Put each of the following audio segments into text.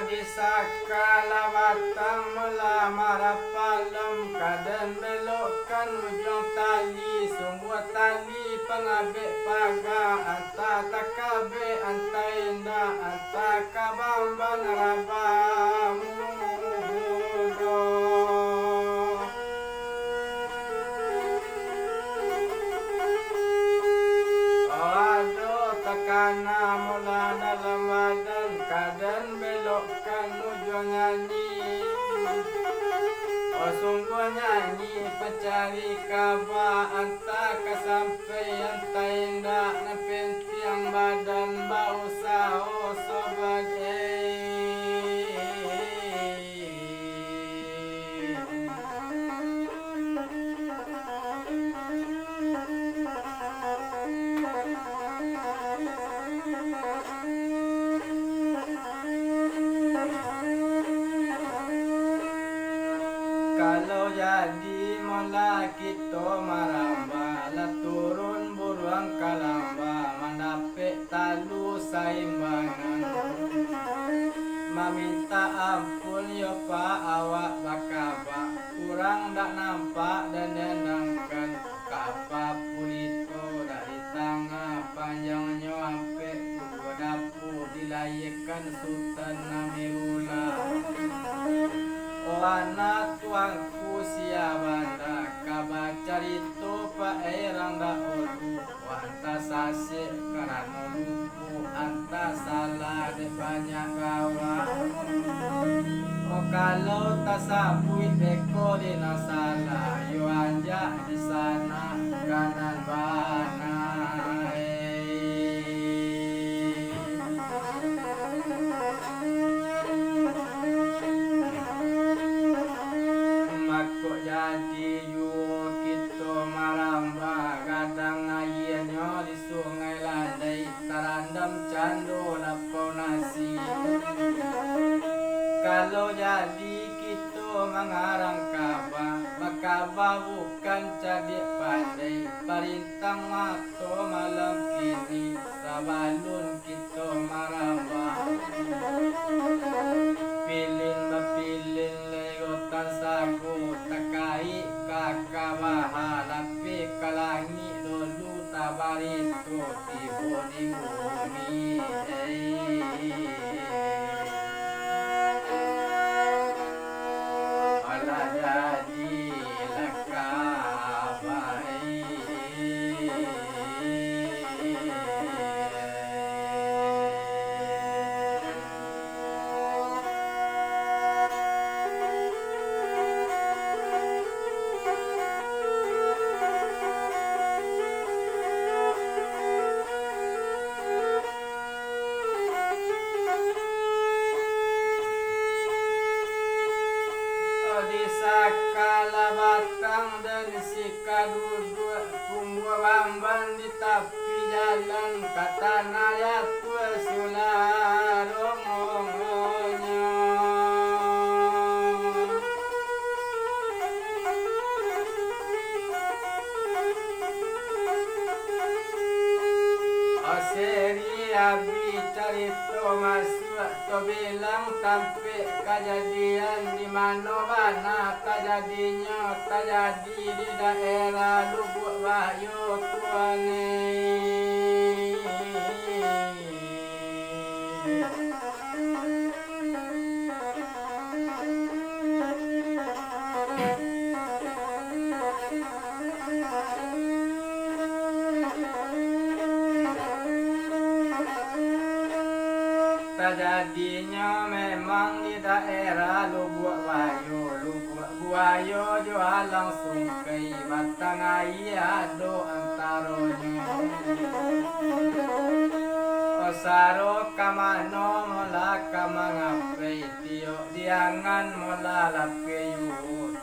Sakala batang mula marapalem kaden belokkan ujung tali sungguh tali pengabek paga anta takabe anta indah anta kabamban rabamu tekana mula dalam badan kaden belokkan ujung nyanyi sungguh nyanyi pencari kabar anta kesampai anta indah nepentiang badan bau sao sobat kalau jadi mula kita maramba lah turun buruang kalamba mandapek talu saimbangan meminta ampun ya pak awak bakaba kurang dak nampak dan denangkan kapa pulito dari tangga panjangnya ampe dapur dilayakkan sultan Namirula. Wana tuangku siabanda kabar carito pa erang da olu wanta sase karano lupu anta salah de banyak kawan kalau tasabui beko di nasala yo anja di sana kanan bana jadi yu kita maramba kadang ayenyo di sungai landai tarandam cando lapau nasi kalau jadi kita mengarang kaba bukan cadik pandai parintang mato malam kini sabalun kita maramba pilin bapilin legotan sagu takai kakabah lapi kalangi dulu tabarito tibo di bumi ala jadi lakabai sakala batang dan sikadudu tumbuh ramban di tepi jalan kata naya tua sularomongonya seri abi carito masuk to bilang sampai kejadian di mana mana terjadinya terjadi di daerah Lubuk Wahyu tuane terjadinya memang di daerah Lubuk Wahyu jual langsung ke batang ayah do antaronya osaro kamano mola kamangapai tio diangan mola lapeyu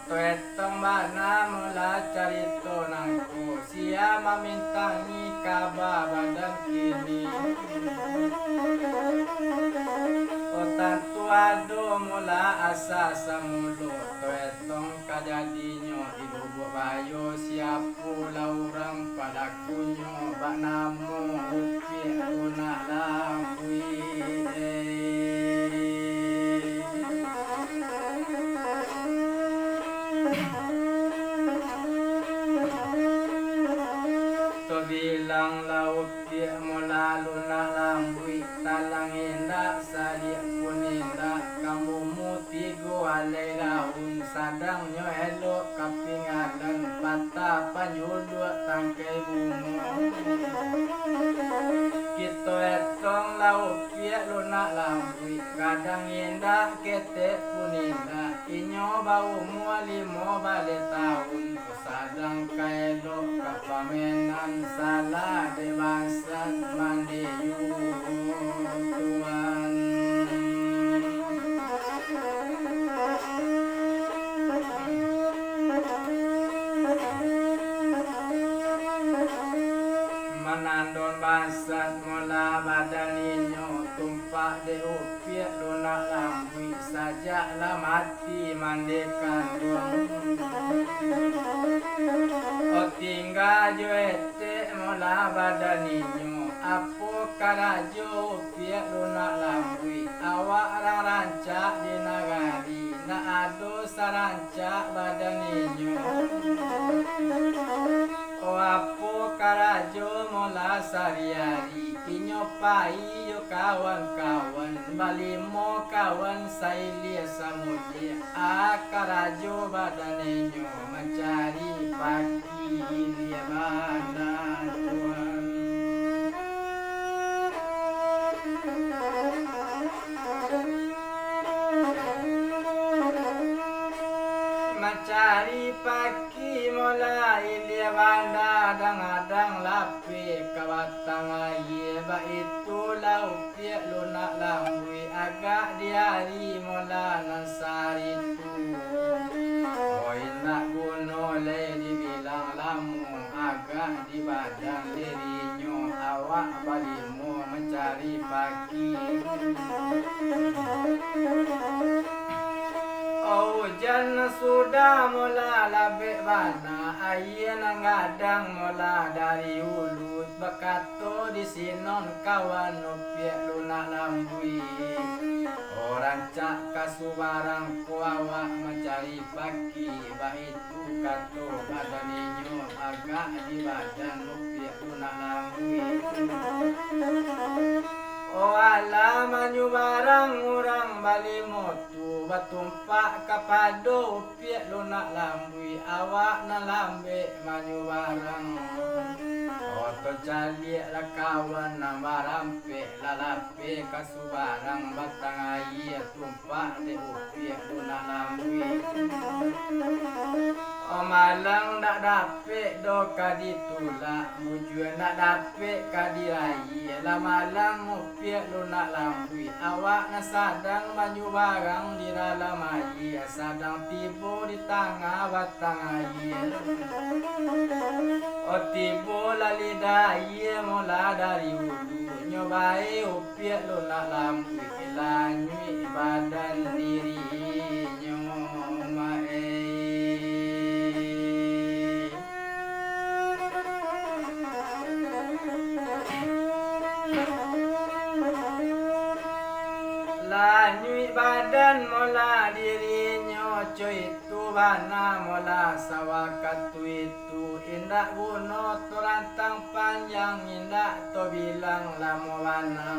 tuetong mana mola carito nangku sia mamintangi kabar badan kini tantu ado mula asa samulo tuetong kajadinyo di Lubuk Wahyu siapu laurang padakunyo baknamo upi una lampui Kita etong lau pia luna lambui kadang indah kete puninda inyo bau mualimo bale tahun sadang kaelo kapamenan salah de bangsa mandiyu Tuhan menandon bangsat mula badan inyo tumpak de upia luna lambui saja lah mati mandikan duang o tinggal jo ete mula badan inyo apo karajo upia luna lambui awak orang rancak di nagari na ado sarancak badan inyo o apo karajo mola sariari inyo pai yo kawan-kawan balimo kawan sailia samudya karajo badanenyo mencari pagi dia badan Tuhan mencari pagi mulai dia banda adang-adang lapi kawatang aye ba itu lau pia lunak lambui agak diari mula nasari tu oi nak guno le dibilang lamu agak di badan dirinya awak balimu mencari pagi hujan sudah mula labik bana air ngadang mula dari hulu bekato di sinon kawan opiak lunak lambui orang cak kasubarang kuawak mencari pagi bahitu kato badaninyo agak di badan opiak lunak lambui o ala manyubarang orang balimotu batumpak kapado piak lunak lambui awak na lambe manyubarang o to jaliak la kawan na barampe lalape kasubarang batang air tumpak de piak lunak lambui o malang nak dapet do kaditulak mujuan nak dapet kadirai la malang piak lunak lambui awak na sadang manyubarang di dalam air sadang tibo di tengah batang air o tibo lali daya mula dari hulu nyobai piak lunak lambui lanyui badan dirinya lanyui badan mola dirinya cuy itu bana mola sawakatu itu indak guno turantang panjang indak to bilang lamo bana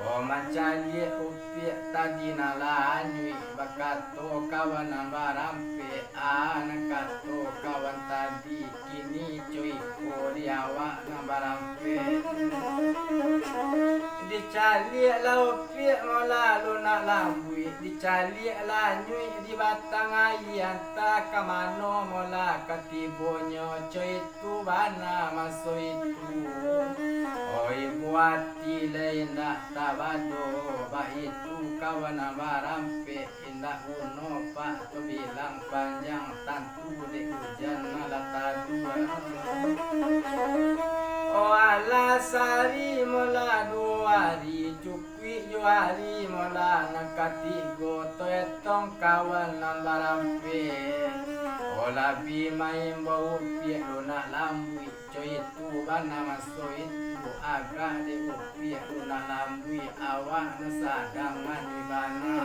o macali upiak tadi nalanyui bakato kawan barampe anakato kawan tadi kini cuy ko diawak na barampe dicali lau piak mola lunak lambui dicali lanyui di batang air anta kamano mola katibonyo coy itu bana maso itu oi buati lain dak tabado ba itu kawan barampe indak uno pak to bilang panjang tantu de hujan malatadu o ala sari mola duari cukwi juari mola nakatigo to etong kawan nan barampe o labi main bau piak lunak lambui coy itu bana maso itu agak de piak lunak lambui awak na sadang mani bana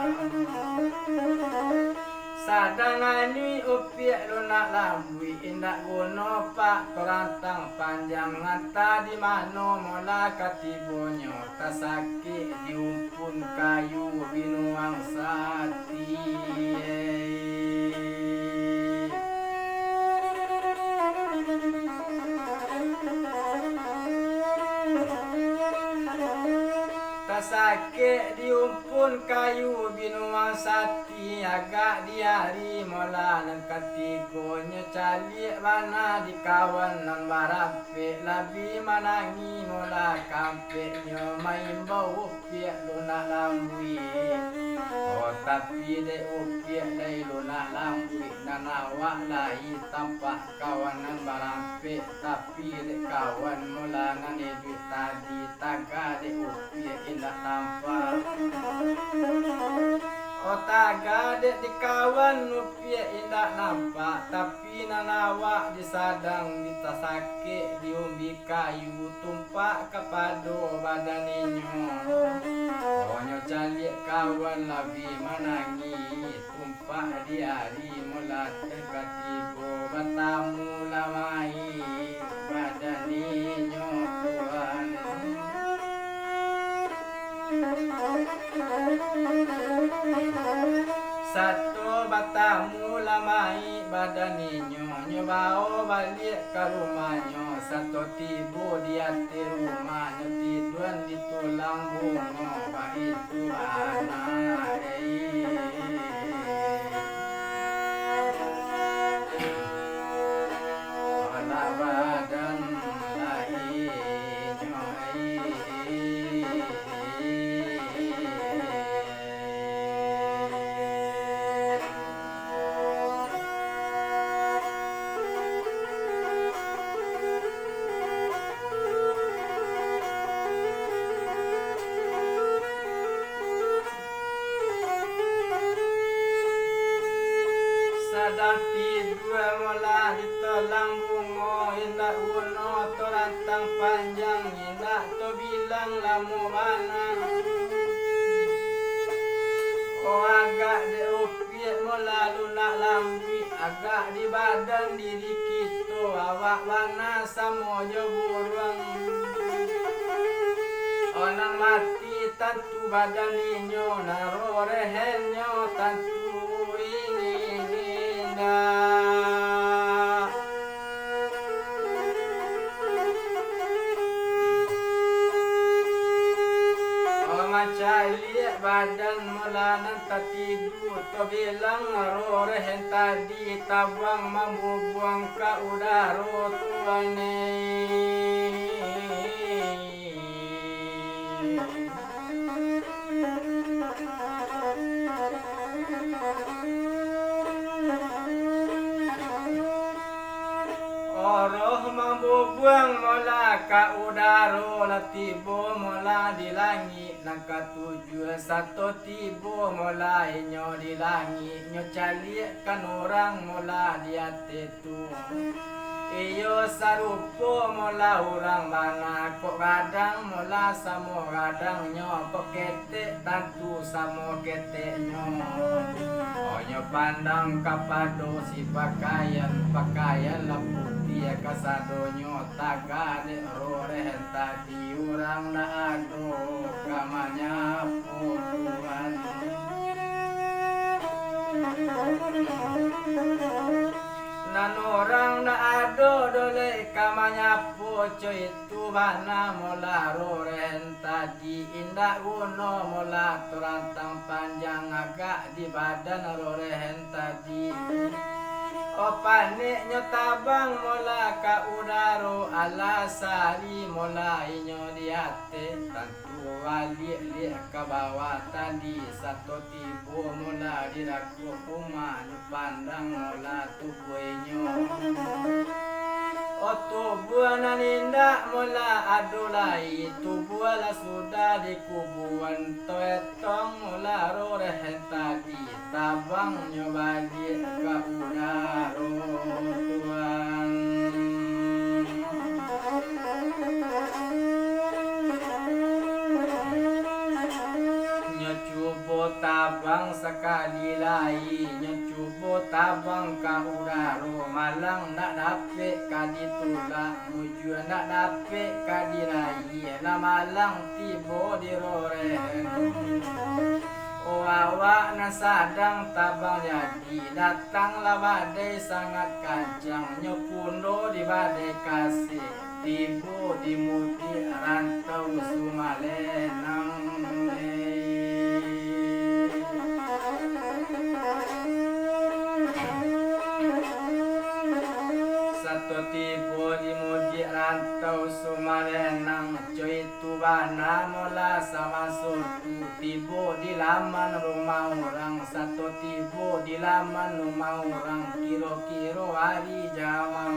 sadang ani upiak lunak lambui indak guno pak kerantang panjang ngata di mano mola katibonyo tasaki diumpun kayu binuang sati Kasake diumpun kayu binuang sati agak diari mola nang katigonya calik mana di kawan nang barape labi manangi mola kampe nyo main bau piak luna lambui oh tapi de upiak dai luna lambui nanawa lai tampak kawan nang barape tapi de kawan mola nang duit tadi taga de upiak indah tampak otaga dek di kawan nupia indah nampak tapi nanawa disadang ditasake diumbi kayu tumpak kepado badan inyo onyo calik kawan labi manangi tumpak diari mulat katibo batamu lamai badan inyo tuan satu batamu lamai badan inyo nyobao balik ke rumahnya satu tibu di hati rumahnya tiduan di tulang bungo itu anak olah badan sadang tidur mola di tulang bungo indah uno torantang panjang indah to bilang lamu mana oh agak de upiak mola lunak lambui agak di badan diri kita awak mana samo jo buruang onang mati tentu badan inyo naro rehenyo tentu ini calik badan mulanan tatidu to bilang rore hen tadi tabang mambubuang ka udaro tuane oroh mambubuang mola ka udaro latibo mola di langit nang katujuh satu tibo mola inyo di langit nyo calik kan orang mola di hati tu iyo sarupo mola orang mana kok kadang mola samo kadang nyo kok ketek tantu samo ketek nyo onyo pandang kapado si pakaian lampu dia kasadonyo tagade rore tadi urang na ado kamanya putuan nan orang na ado dole kamanya poco itu bana mola rore tadi indah uno mola turantang panjang agak di badan rore tadi opane nyotabang mola ka udaro ala sari mola inyo diate tantu wali ka bawah tadi satu tibu mola diraku rumah pandang mola tubuh inyo o tubuh naninda mola adulai tubuh la sudah dikubuan toetong mola roreh tadi tabang nyobadi ka udaro tuan nyocubo tabang sekali lai nyocubo tabang ka udaro malang nak dape kaditula muju nak dape kadirai na malang tibo diroren oh awak na sadang tabang jadi datanglah badai sangat kancang nyopundo di badai kasih tibo di muti rantau sumalenang Coy itu bana mola sama surtu tibo di laman rumah orang. Satu tibo di laman rumah orang. Kiro-kiro hari jawang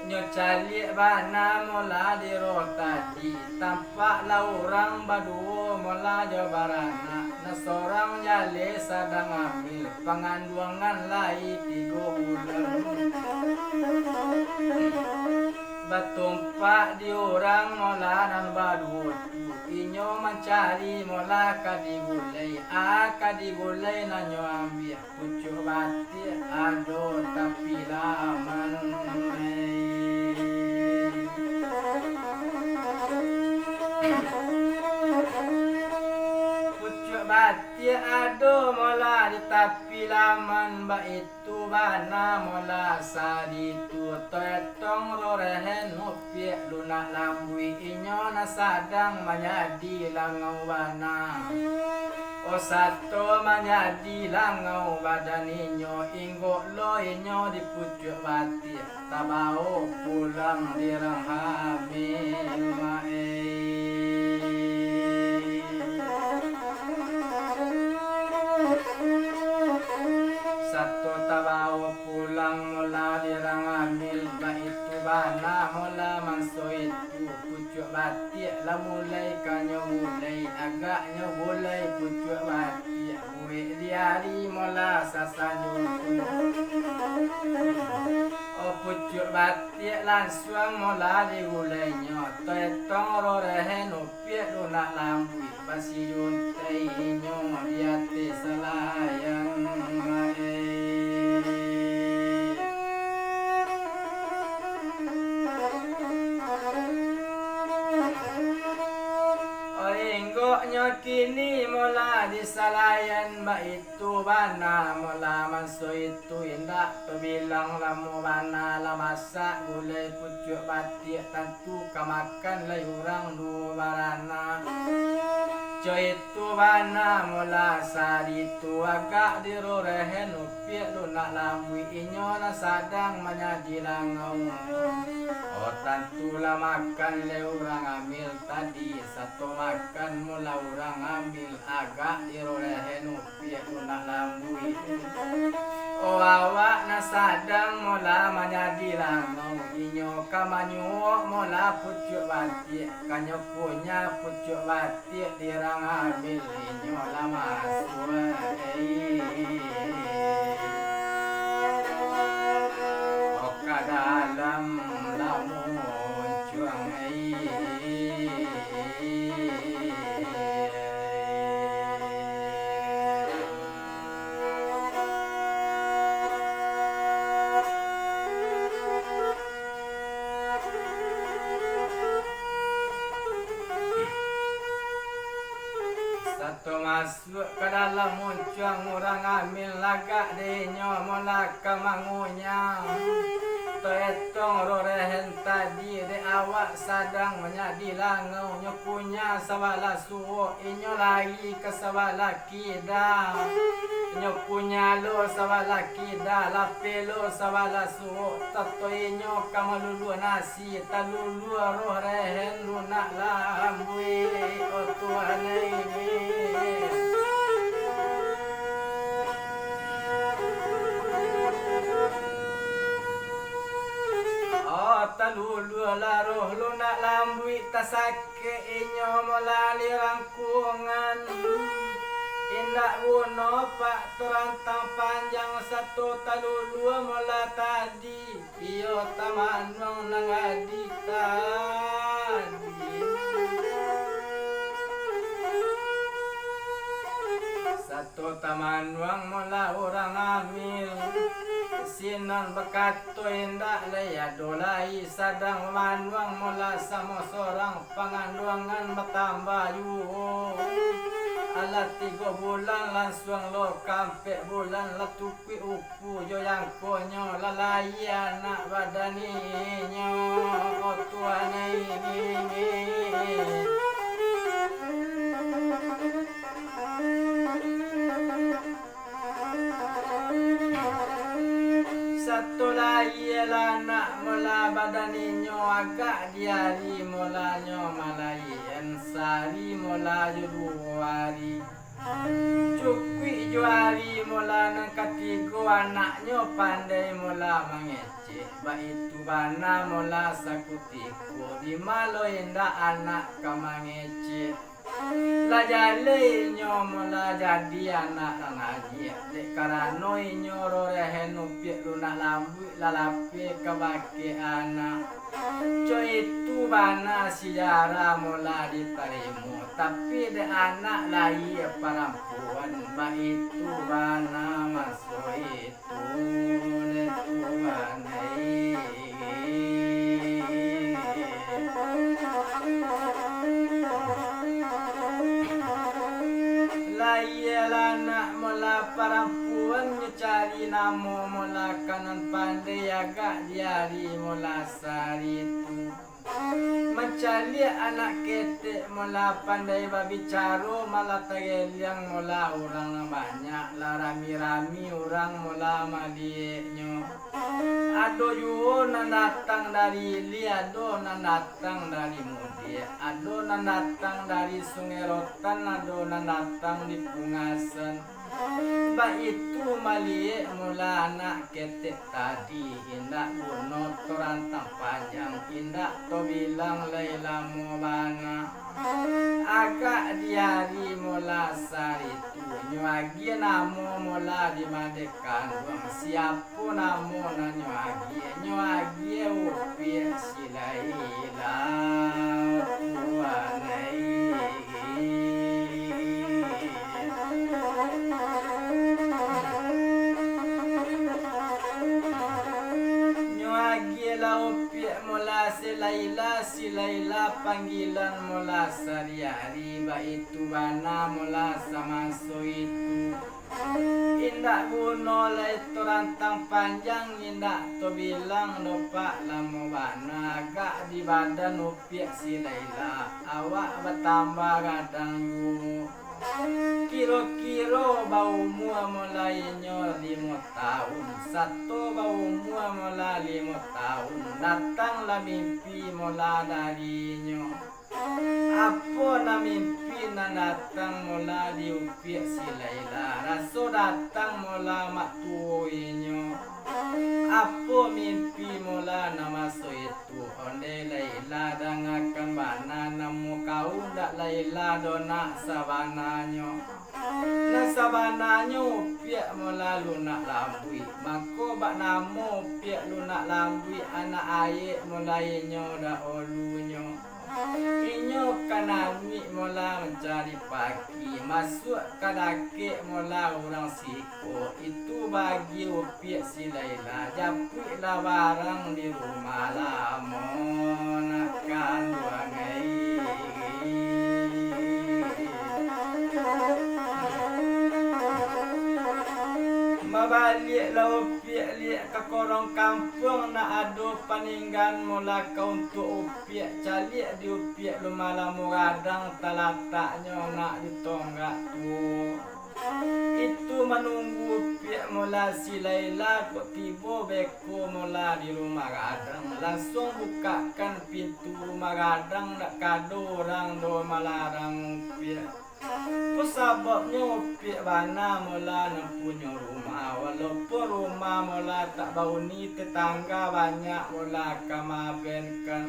nyo calik bana mola di tadi. Tampak lah orang badu mola jabarana. Nasorang jale sadang ambil panganduangan lai 3 bulan. Batumpak di orang mola dan badu. Inyo mencari mola kadigulai. Kadigulai nanyo ambil. Pucuk batik ado tapi laman. Batik ado mola di tapi laman ba itu bana mola saditu toetong rorehen opie lunak lambui inyo nasadang manyadi langau bana. O satu manyadi langau badan inyo inggo lo inyo di pucuk batik tabao pulang dirang hamil mae. Satu tabao pulang mula dirang ambil ba itu bana mula manso itu pucuk batik lah mulai kanyo mulai agaknya mulai pucuk batik buik diari mula sasanyo pucuk batik langsung mula digulainya toetong rorehen upiak lunak lambui pasi juntai inyo diate selayang kini mula di salayan ba itu bana mula manso itu indak terbilang lamu bana la masak gulai pucuk batik tentu kamakan lai urang du barana. Coy itu bana mula sari itu agak dirorehen upiak lunak lambui inyo na sadang manyadi langau. Oh tentulah makan le urang ambil tadi satu makan mula urang ambil agak dirorehen upiak lunak lambui. Oh awak na sadang mula manyadi langau inyo kamanyu mula pucuk batik kanyo punya pucuk batik dirang ambil inyo lama suai. Oka dalam lamun juang masuk ke dalam muncang orang ambil lagak denyo mola kemangunya. Toetong rorehen tadi de awak sadang menyadi langau nyo punya sawala suwo inyo lagi ke sawala kida. Nyo punya lo sawala kida lape lo sawala suwo tato inyo kamalulu nasi talulu roh rehen lunak lambui o Tuhan ini. Talulu laruh lunak lambui tasake inyo molali rangkungan. Indak guna pak terantang panjang satu talulu mola tadi. Iyo tamanwang nangadi tadi. Satu tamanwang mola orang amil. Sinan bekato indak laya dolai sadang manwang mula sama seorang panganduangan bertambah yuo. Alat 3 bulan langsung lo kampek bulan la tupi upu yo yang konyo lalai anak badaninyo o Tuhan ini. Satu lagi ialah nak mula badan inyo agak diari molanyo malayan sari mola juruari cukwi juari mola nang katigo anaknya pandai mola mengece baitu bana mola sakutiko di malo indah anak kamangece la jale nyo mola jadi anak ngaji dek karano inyo rore nupiek lunak lambu lalape kabake anak co itu bana sejarah mola diterima tapi de anak lain perempuan ba itu bana masuk itu de bana anak mola perempuan cari namo mola kanan pandai agak diari mola sari itu mencari anak ketek mola pandai babicara malah tegeliang mola orang banyak lah rami-rami orang mola malieknya ado yo nan datang dari li ado nan datang dari mudi ado nan datang dari sungai rotan ado nan datang di pungasan ba itu maliek mula anak ketek tadi indak buno torantang panjang indak to bilang leila mubana agak diari mula sari tu nyuagi namo mula di madekan siapa namo na nyuagi upi silaila tuanai silaila panggilan mula sari-hari baitu bana mula sama so itu indak guno lai to rantang panjang indak to bilang lupa lamu bana agak di badan upiak silaila awak bertambah kadang yu kiro-kiro bau mua mulai nyo 5 tahun satu bau mua mula 5 tahun datanglah mimpi mula darinya apa na mimpi na datang mula di upiak silaila raso datang mula mak tuinyo apa mimpi mula nama so itu onde laila dangakan bana namu kau ndak laila dona sabananyo na sabananyo upiak mula lunak lambui mako bak namo upiak lunak lambui anak ayek mulai nyo da olunyo inyo kanami mula mencari pagi masuk kadake mula orang siko itu bagi upiak silaila japui lah barang di rumah lama nakan wangai mabalik lah upiak liak ke korong kampung na ado paninggan mula kau untuk upiak calik di upiak lu malam muradang talataknya nak ditonggak tu itu menunggu upiak mula silaila kok tiba beko mula di rumah radang langsung bukakan pintu rumah radang nak kado orang do malarang upiak sebabnya upiak bana mula nak punya rumah walaupun rumah mula tak bau ni tetangga banyak mula kamabenkan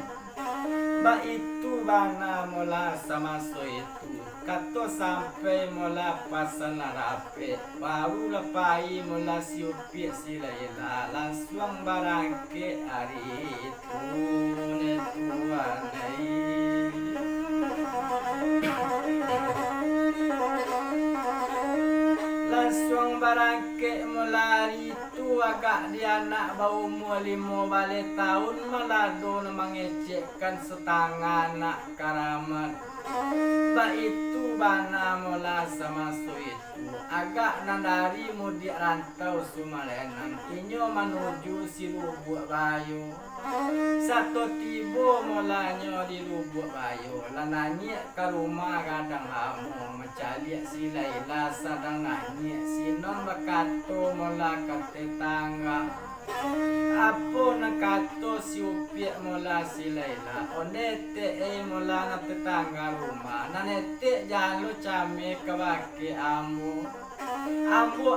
ba itu bana mula sama so itu kato sampai mula pasan rapi baru lepai mula si upiak silaila langsung barangke hari itu netuanai langsung barangke mulai itu agak dia anak bau limo balik tahun melado mengecekkan setengah anak karamat ba itu bana mula sama so itu agak nandari mudik rantau Sumalenan inyo menuju si Lubuk Bayu satu tibo mulanya di Lubuk Bayu lananya ke rumah kadang hamu mencari si Laila sadang nanya si non bakato mula ke tetangga Apo nakato si Upiak mula si Laila onete mula na tetangga rumah nanete jalo came kawake ambo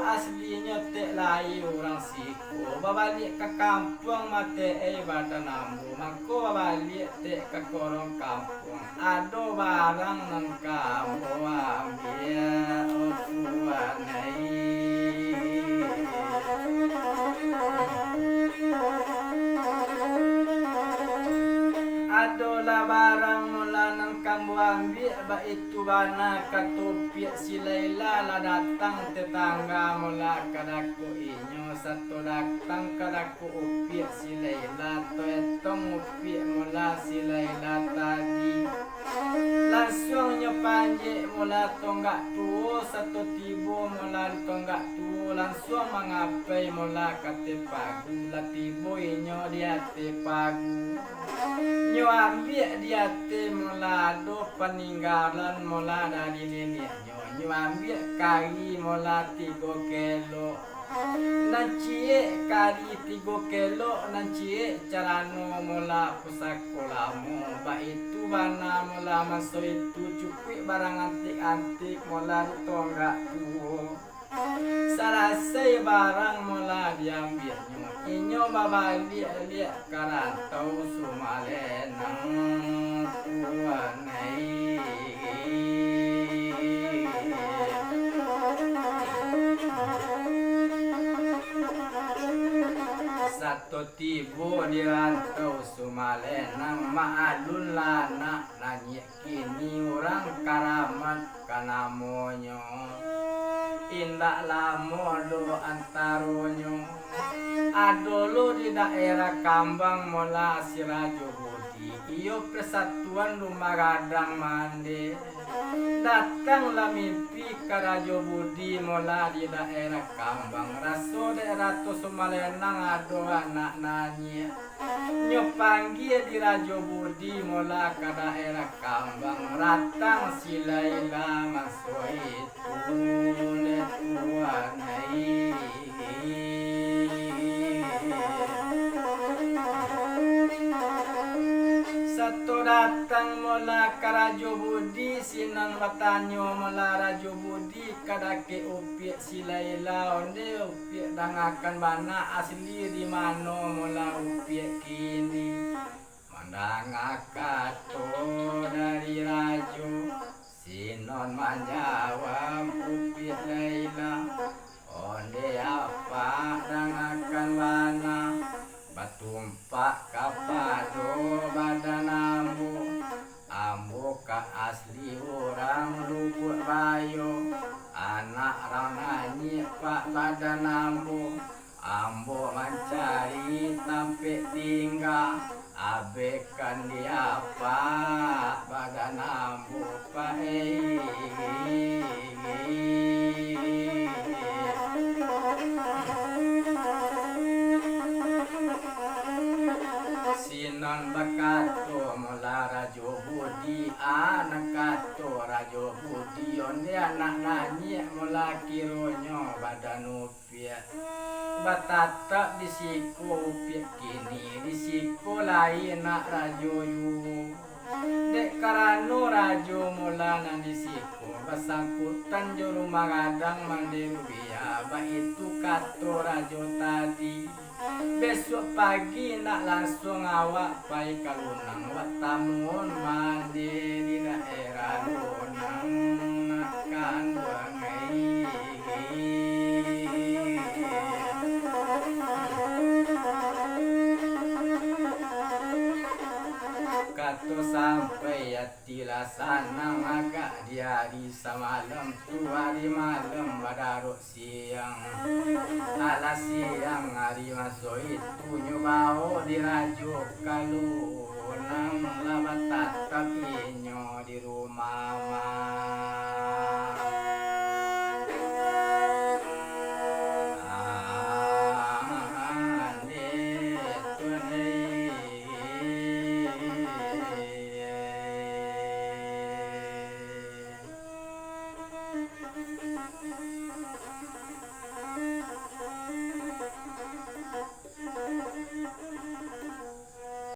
aslinya te lai orang siku babalik ke kampung mate badan ambo mako babalik te ke korong kampung ado barang nang kambo ambil ofuanai adolah barang mula nang kamu ambil ba itu bana katupiak si Laila lah datang tetangga mula kadaku inyo satu datang kadaku upiak si Laila to etong upiak mula si Laila tadi langsung nyepanje mula tonggak tuo satu tibo mula tonggak tuo langsung mengapai mula kate pagu lah tibo inyo dia te pagu nyo ambil dia te mula do peninggalan mula dari neneknya nyo ambil kari mula 3 kilo nancie kari 3 kilo nancie carano mula pusakolamu ba itu bana mula masuk itu cukup barang antik-antik mula tonggak tuo salasai barang mula diambilnya inyo babalik liak karantau sumalenang tuanai satu tibo di rantau sumalenang maalun lana nanya kini orang karamat kanamonyo indak lamo lo antaronyo adolo di daerah Kambang mola si Rajo Budi iyo persatuan rumah gadang mande datanglah mimpi ke Rajo Budi mola di daerah Kambang raso daerah tu Sumalenang ado anak nanya nyo panggil di Rajo Budi mola ke daerah Kambang ratang si Laila masuk itu tuanai satu datang mula ke Rajo Budi sinan watanyo mula Rajo Budi kadake upiak si Laila onde upiak dangakan bana asli di mano mula upiak kini mandangakato dari Rajo sinon manjawab upiak Laila onde apa dangakan bana batumpak kapado badan ambo ka asli orang lubuk bayo anak ranganyi pak badan ambo mencari sampai tinggal abekan dia pak badan ambo pak sinon bakato mula Rajo Budi anak kato Rajo Budi onde anak nanya mula kironyo badan upiak batata di siku upiak kini di siku lain nak Rajo yu dek karano Rajo mula nan di siku basangkutan jo rumah gadang mandiru biya ba itu kato Rajo tadi besok pagi nak langsung awak pai kalunang watamun mandi di daerah lunang makan wangai kato sampai yati lasana agak di hari semalam tu hari malam badaruk siang alas siang hari masuk itu nyobao di Rajo kalunang labatat